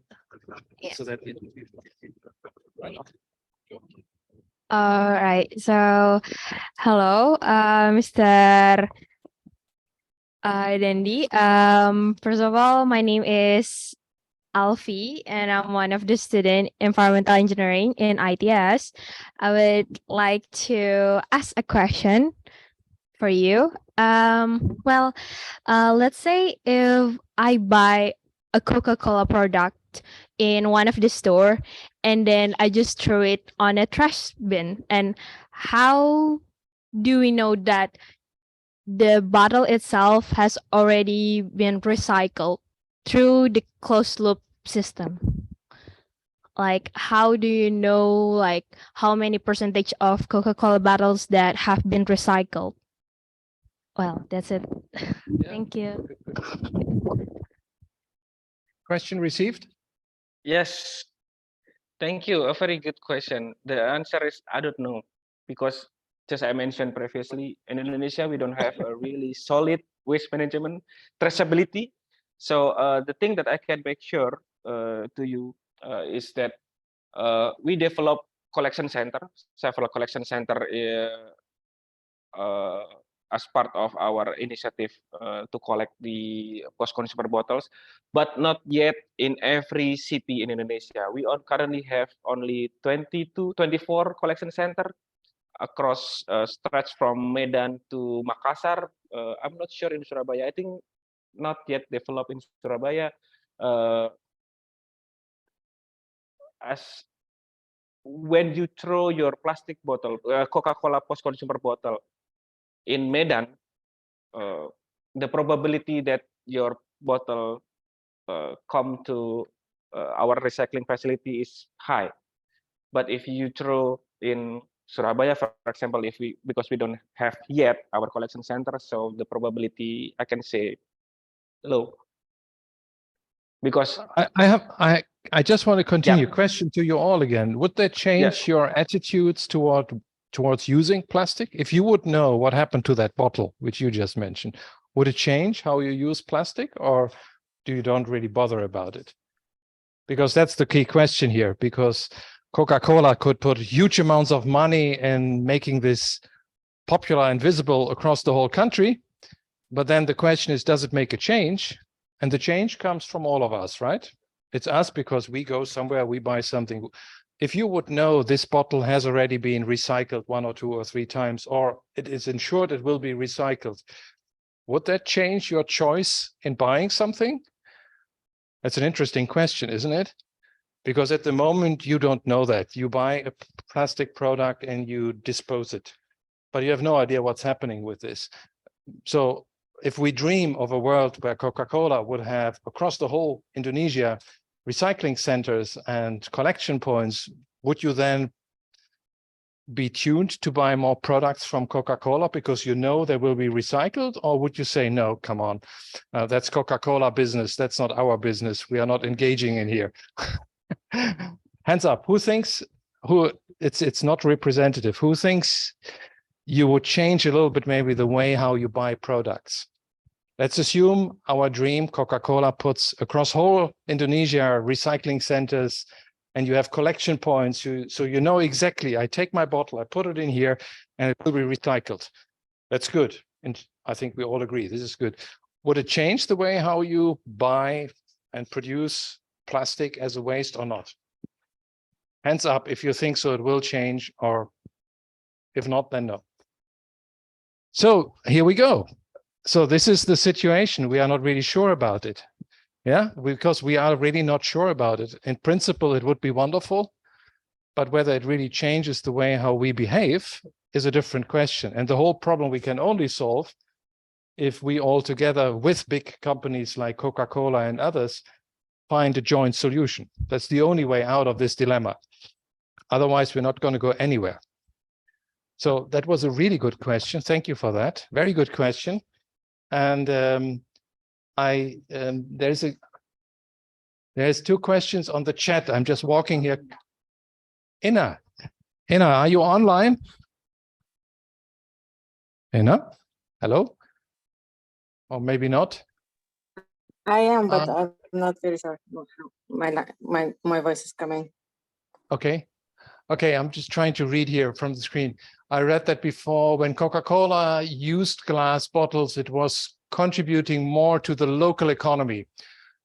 Yeah. So that All right. So, hello, Mr. Dhedy. First of all, my name is Alfie, and I'm one of the student environmental engineering in ITS. I would like to ask a question for you. Let's say if I buy a Coca-Cola product in one of the store and then I just throw it on a trash bin, and how do we know that the bottle itself has already been recycled through the closed loop system? Like, how do you know, like, how many percentage of Coca-Cola bottles that have been recycled? Well, that's it. Thank you. Question received? Yes, thank you. A very good question. The answer is I don't know, because just I mentioned previously, in Indonesia we don't have a really solid waste management traceability. So the thing that I can make sure to you is that we develop collection center, several collection center as part of our initiative to collect the post-consumer bottles, but not yet in every city in Indonesia. We currently have only 22, 24 collection center across stretch from Medan to Makassar. I'm not sure in Surabaya. I think not yet developed in Surabaya. As when you throw your plastic bottle, Coca-Cola post-consumer bottle in Medan, the probability that your bottle come to our recycling facility is high. But if you throw in Surabaya, for example, because we don't have yet our collection center, so the probability I can say low. Because I just want to continue. Yeah. Question to you all again. Would that change your attitudes towards using plastic? If you would know what happened to that bottle, which you just mentioned, would it change how you use plastic, or do you don't really bother about it? Because that's the key question here, because Coca-Cola could put huge amounts of money in making this popular and visible across the whole country. But then the question is, does it make a change? And the change comes from all of us, right? It's us, because we go somewhere, we buy something. If you would know this bottle has already been recycled 1 or 2 or 3 times, or it is ensured it will be recycled, would that change your choice in buying something? That's an interesting question, isn't it? Because at the moment, you don't know that. You buy a plastic product and you dispose it, but you have no idea what's happening with this. So if we dream of a world where Coca-Cola would have across the whole Indonesia recycling centers and collection points, would you then be tuned to buy more products from Coca-Cola because you know they will be recycled? Or would you say, no, come on, that's Coca-Cola business, that's not our business, we are not engaging in here? Hands up, who thinks, it's not representative, who thinks you would change a little bit maybe the way how you buy products? Let's assume our dream, Coca-Cola puts across whole Indonesia recycling centers, and you have collection points, so you know exactly, I take my bottle, I put it in here, and it will be recycled. That's good, and I think we all agree this is good. Would it change the way how you buy and produce plastic as a waste or not? Hands up if you think so it will change, or if not, then no. So here we go. So this is the situation. We are not really sure about it. Yeah, because we are really not sure about it. In principle, it would be wonderful, but whether it really changes the way how we behave is a different question. And the whole problem we can only solve if we all together with big companies like Coca-Cola and others find a joint solution. That's the only way out of this dilemma. Otherwise, we're not going to go anywhere. So that was a really good question. Thank you for that. Very good question. And there's 2 questions on the chat. I'm just walking here. Inna, are you online? Inna, hello? Or maybe not. I am, but I'm not very sure. My voice is coming. Okay. Okay, I'm just trying to read here from the screen. I read that before, when Coca-Cola used glass bottles, it was contributing more to the local economy.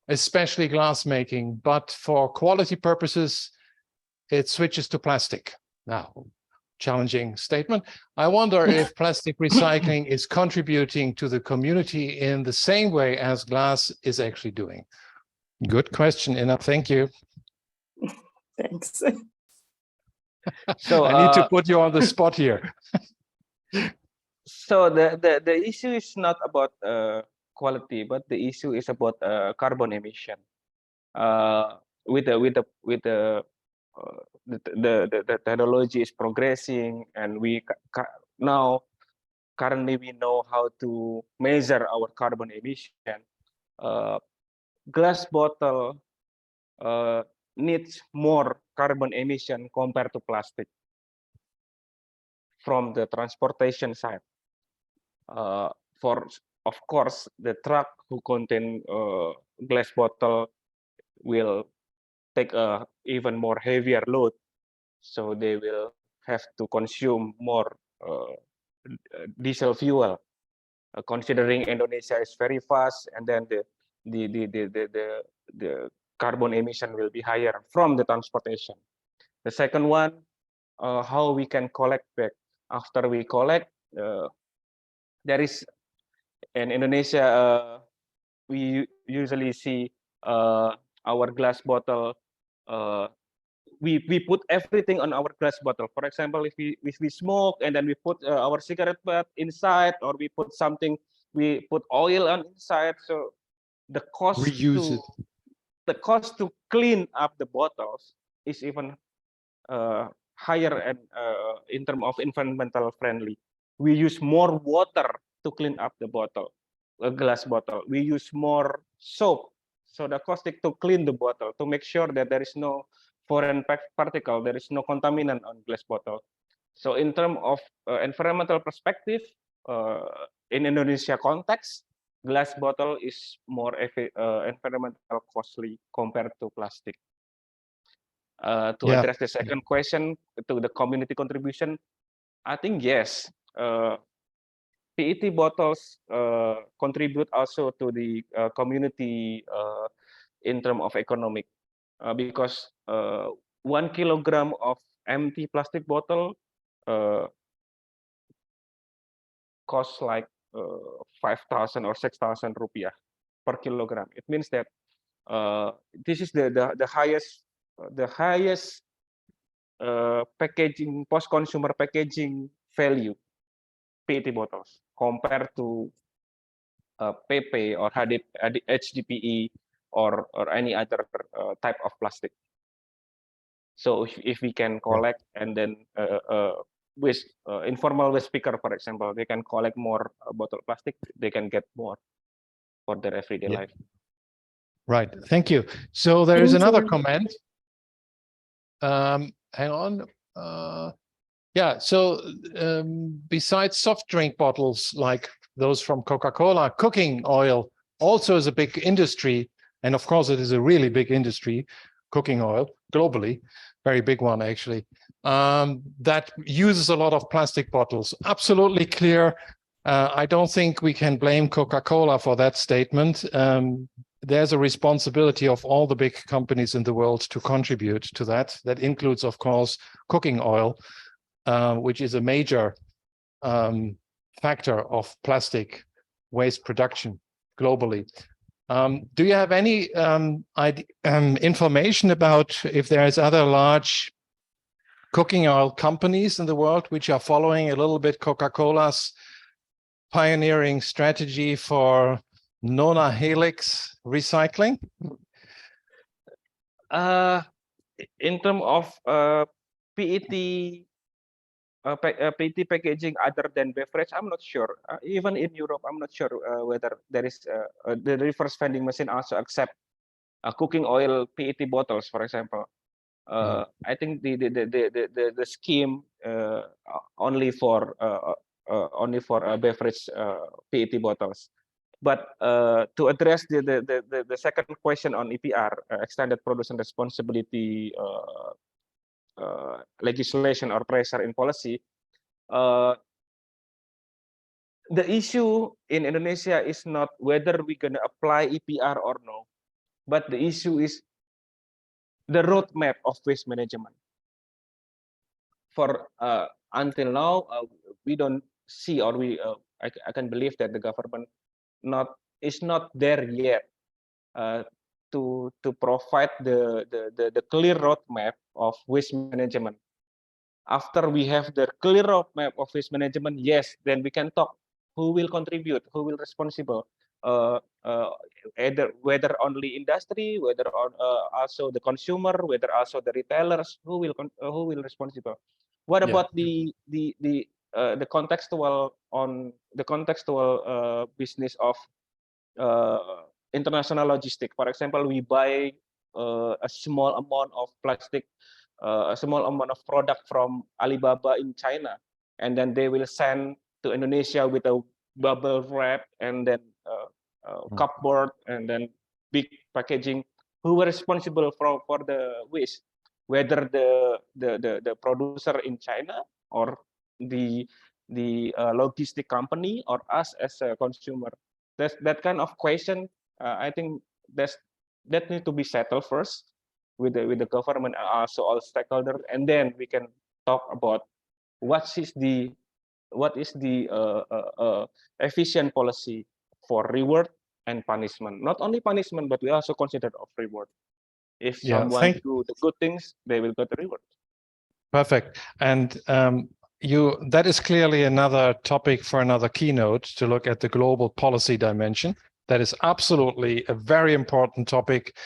especially glass making, but for quality purposes, it switches to plastic. Now, challenging statement. I wonder if plastic recycling is contributing to the community in the same way as glass is actually doing. Good question, Ina. Thank you. Thanks. So I need to put you on the spot here. So the issue is not about quality, but the issue is about carbon emission. With the technology is progressing, and we now currently we know how to measure our carbon emission. Glass bottle needs more carbon emission compared to plastic from the transportation side. For of course, the truck who contain glass bottle will take a even more heavier load, so they will have to consume more diesel fuel. Considering Indonesia is very fast, and then the carbon emission will be higher from the transportation. The second one, how we can collect back. After we collect, there is in Indonesia, we usually see our glass bottle. We put everything on our glass bottle. For example, if we smoke and then we put our cigarette butt inside, or we put something, we put oil on inside. So the cost to clean up the bottles is even higher, and in terms of environmental friendly. We use more water to clean up the bottle, a glass bottle. We use more soap, so the caustic to clean the bottle, to make sure that there is no foreign particle, there is no contaminant on glass bottle. So in terms of environmental perspective, in Indonesia context, glass bottle is more environmental costly compared to plastic. To address the second question, to the community contribution, I think yes. PET bottles contribute also to the community in terms of economic, because 1 kilogram of empty plastic bottle costs like 5,000 or 6,000 rupiah per kilogram. It means that this is the highest packaging, post-consumer packaging value, PET bottles, compared to PP or HDPE or any other type of plastic. So if we can collect, and then with informal waste picker, for example, they can collect more bottle plastic, they can get more for their everyday life. Right, thank you. So there is another comment. Hang on. Yeah, so besides soft drink bottles like those from Coca-Cola, cooking oil also is a big industry. And of course, it is a really big industry, cooking oil, globally, very big one, actually, that uses a lot of plastic bottles. Absolutely clear. I don't think we can blame Coca-Cola for that statement. There's a responsibility of all the big companies in the world to contribute to that. That includes, of course, cooking oil, which is a major factor of plastic waste production globally. Do you have any information about if there's other large cooking oil companies in the world which are following a little bit Coca-Cola's pioneering strategy for non-helix recycling? In terms of PET PET packaging other than beverage, I'm not sure. Even in Europe, I'm not sure whether there is the reverse vending machine also accept cooking oil PET bottles, for example. I think the scheme only for beverage PET bottles. But to address the second question on EPR, extended production responsibility legislation or pressure in policy, the issue in Indonesia is not whether we're going to apply EPR or no. but the issue is the roadmap of waste management. For until now, we don't see, or I can believe that the government is not there yet to provide the clear roadmap of waste management. After we have the clear roadmap of waste management, yes, then we can talk who will contribute, who will responsible, whether only industry, whether also the consumer, whether also the retailers, who will responsible. What about the contextual business of international logistics? For example, we buy a small amount of plastic, a small amount of product from Alibaba in China, and then they will send to Indonesia with a bubble wrap and then cupboard and then big packaging. Who were responsible for the waste? Whether the producer in China or the logistic company or us as a consumer? That kind of question. I think that needs to be settled first with the government and also all stakeholders, and then we can talk about what is the efficient policy for reward and punishment. Not only punishment, but we also consider of reward. If someone do the good things, they will get the reward. Perfect. And that is clearly another topic for another keynote, to look at the global policy dimension. That is absolutely a very important topic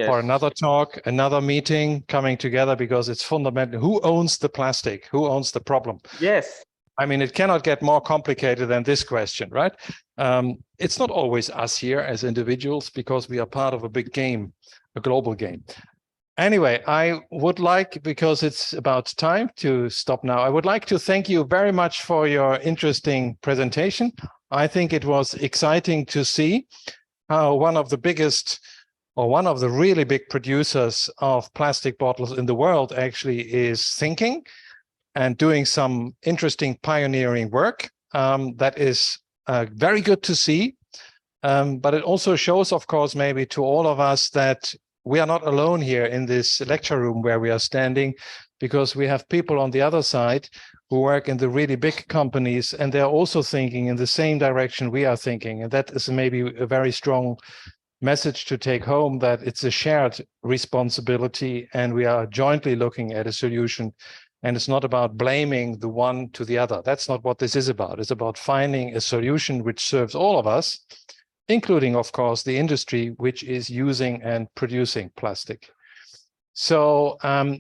for another talk, another meeting coming together, because it's fundamental. Who owns the plastic? Who owns the problem? Yes. I mean, it cannot get more complicated than this question, right? It's not always us here as individuals, because we are part of a big game, a global game. Anyway, I would like, because it's about time to stop now, I would like to thank you very much for your interesting presentation. I think it was exciting to see how one of the biggest, or one of the really big producers of plastic bottles in the world actually is thinking and doing some interesting pioneering work. That is very good to see. But it also shows, of course, maybe to all of us, that we are not alone here in this lecture room where we are standing, because we have people on the other side who work in the really big companies, and they're also thinking in the same direction we are thinking. And that is maybe a very strong message to take home, that it's a shared responsibility and we are jointly looking at a solution. And it's not about blaming the one to the other. That's not what this is about. It's about finding a solution which serves all of us, including, of course, the industry which is using and producing plastic. So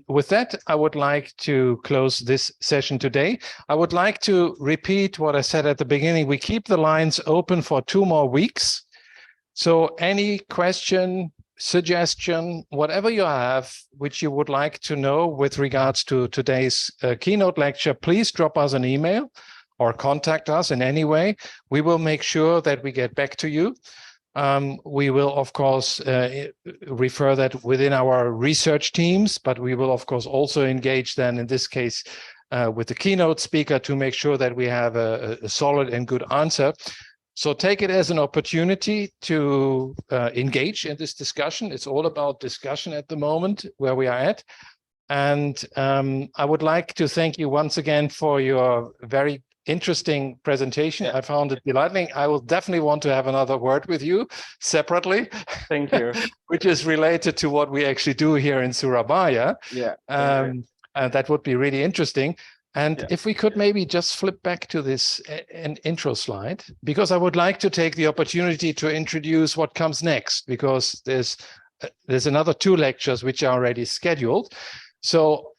with that, I would like to close this session today. I would like to repeat what I said at the beginning. We keep the lines open for 2 more weeks. So any question, suggestion, whatever you have, which you would like to know with regards to today's keynote lecture, please drop us an email or contact us in any way. We will make sure that we get back to you. We will, of course, refer that within our research teams, but we will, of course, also engage then, in this case, with the keynote speaker to make sure that we have a solid and good answer. So take it as an opportunity to engage in this discussion. It's all about discussion at the moment where we are at. And I would like to thank you once again for your very interesting presentation. I found it delightful. I will definitely want to have another word with you separately. Thank you. Which is related to what we actually do here in Surabaya. Yeah. And that would be really interesting. And if we could maybe just flip back to this intro slide, because I would like to take the opportunity to introduce what comes next, because there's another 2 lectures which are already scheduled. So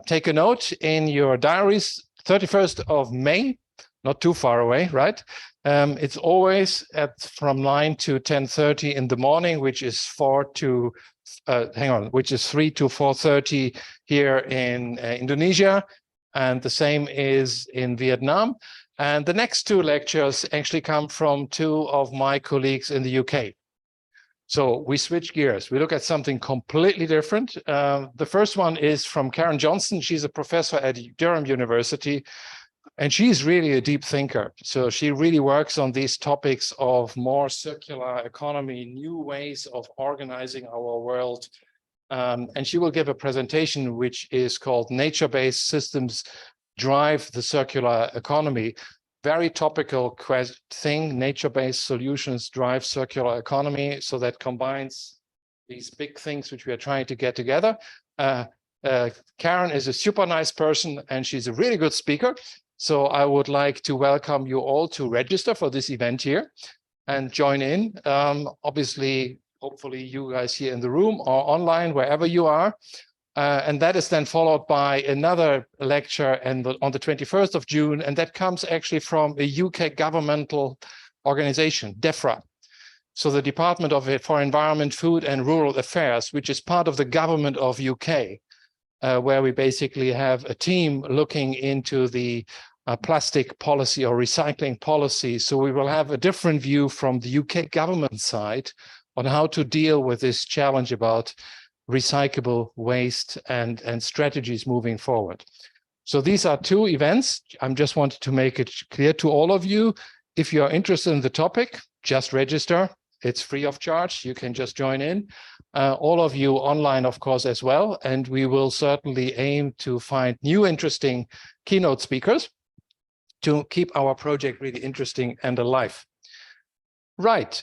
take a note in your diaries. 31st of May, not too far away, right? It's always from 9 to 10:30 in the morning, which is 3 to 4:30 here in Indonesia, and the same is in Vietnam. And the next 2 lectures actually come from 2 of my colleagues in the UK. So we switch gears. We look at something completely different. The first one is from Karen Johnson. She's a professor at Durham University, And she's really a deep thinker. So she really works on these topics of more circular economy, new ways of organizing our world. And she will give a presentation which is called Nature-Based Systems Drive the Circular Economy. Very topical thing, nature-based solutions drive circular economy. So that combines these big things which we are trying to get together. Karen is a super nice person and she's a really good speaker. So I would like to welcome you all to register for this event here and join in. Obviously, hopefully you guys here in the room or online, wherever you are. And that is then followed by another lecture on the 21st of June. And that comes actually from a UK governmental organization, DEFRA. So the Department for Environment, Food and Rural Affairs, which is part of the government of UK, where we basically have a team looking into the plastic policy or recycling policy. So we will have a different view from the UK government side on how to deal with this challenge about recyclable waste and strategies moving forward. So these are two events. I just wanted to make it clear to all of you. If you are interested in the topic, just register. It's free of charge. You can just join in. All of you online, of course, as well. And we will certainly aim to find new interesting keynote speakers to keep our project really interesting and alive. Right.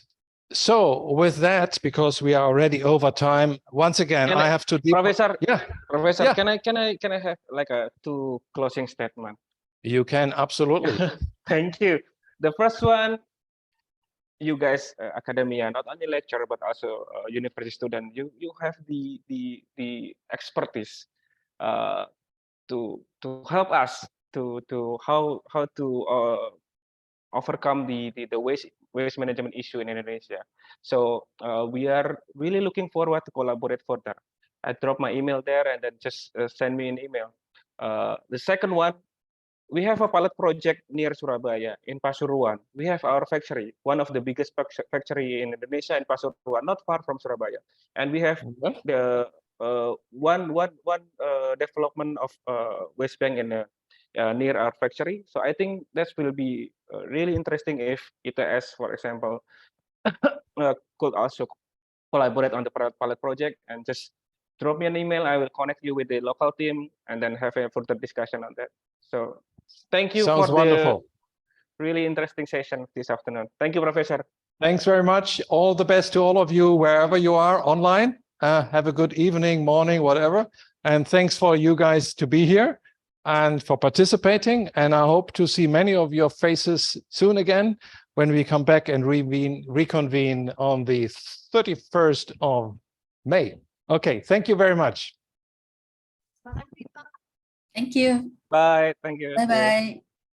So with that, because we are already over time, once again, I have to. Professor, yeah, Professor, yeah. can I have like a two closing statement? You can, absolutely. Thank you. The first one, you guys, academia, not only lecturer but also university student, you have the expertise to help us to how to overcome the waste management issue in Indonesia. So we are really looking forward to collaborate further. I drop my email there and then just send me an email. The second one, we have a pilot project near Surabaya in Pasuruan. We have our factory, one of the biggest factory in Indonesia in Pasuruan, not far from Surabaya. And we have the one development of waste bank in near our factory. So I think that will be really interesting if ITS, for example, could also collaborate on the pilot project and just drop me an email. I will connect you with the local team and then have a further discussion on that. So thank you Sounds for wonderful. the really interesting session this afternoon. Thank you, Professor. Thanks very much. All the best to all of you, wherever you are online. Have a good evening, morning, whatever. And thanks for you guys to be here and for participating. And I hope to see many of your faces soon again when we come back and reconvene on the 31st of May. Okay, thank you very much. Thank you. Bye. Thank you. Bye-bye.